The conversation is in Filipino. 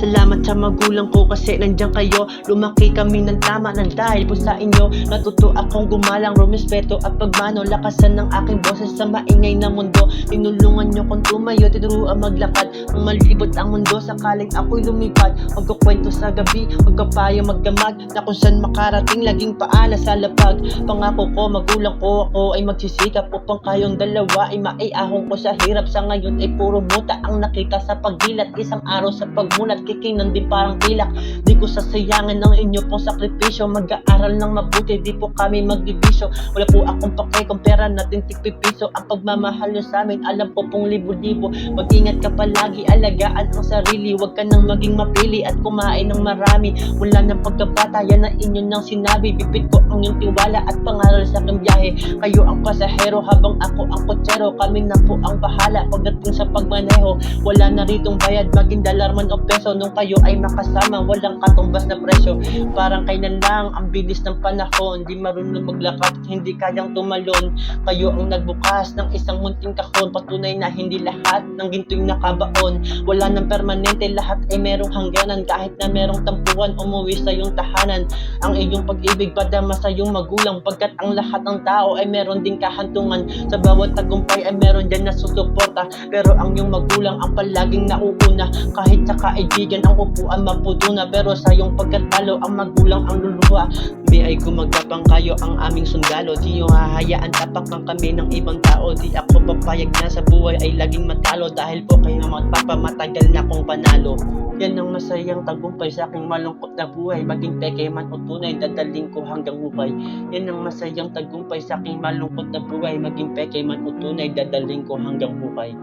Salamat sa magulang ko kasi nandiyan kayo. Lumaki kami ng tama ng dahil po sa inyo. Natuto akong gumalang, rumispeto at pagmano. Lakasan ng aking boses sa maingay na mundo. Tinulungan nyo kong tumayo, tinuruan maglakad. Nang malibot ang mundo, sakaling ako'y lumipad. Magkukwento sa gabi, magkapayo magdamag. Na kung saan makarating, laging paala sa lapag. Pangako ko, magulang ko, ako ay magsisikap upang kayong dalawa ay maiahon ko sa hirap. Sa ngayon ay puro muta ang nakita sa pagdilat. Isang araw sa pagmulat, kikinan din parang pilak. Di ko sasayangin ang inyo pong sakripisyo. Mag-aaral ng mabuti, di po kami magbibisyo. Wala po akong pake kung pera natin tigpipiso. Ang pagmamahal nyo sa amin, alam po pong libo-libo. Mag-ingat ka palagi, alagaan ang sarili. Huwag ka nang maging mapili at kumain ng marami. Mula ng pagkabata, yan ang inyo nang sinabi. Bibit ko ang iyong tiwala at pangaral sa aking biyahe. Kayo ang pasahero habang ako ang kotsero. Kami na po ang bahala pagdating sa pagmaneho. Wala na ritong bayad, maging dalar man o peso. Nung kayo ay makasama, walang katumbas na presyo. Parang kailan lang, ang bilis ng panahon. Di marunong maglakad, hindi kayang tumalon. Kayo ang nagbukas ng isang munting kahon. Patunay na hindi lahat ng ginto'y nakabaon. Wala nang permanente, lahat ay merong hangganan. Kahit na merong tampuhan, umuwi sa iyong tahanan. Ang iyong pag-ibig padama sa iyong magulang. Pagkat ang lahat ng tao ay meron ding kahantungan. Sa bawat tagumpay ay meron dyan na susuporta. Pero ang iyong magulang ang palaging nauuna. Kahit sa kaibigan ang upuan mapuduna. Pero sa iyong pagkatalo ang magulang ang luluha. Ay gumagapang kayo ang aming sundalo. Di nyo hahayaan tapakan kami ng ibang tao. Di ako papayag na sa buhay ay laging matalo. Dahil po kayo magpapamatagal na kong panalo. Yan ang masayang tagumpay sa aking malungkot na buhay. Maging peke man o tunay, dadaling ko hanggang hukay. Yan ang masayang tagumpay sa aking malungkot na buhay. Maging peke man o tunay, dadaling ko hanggang hukay.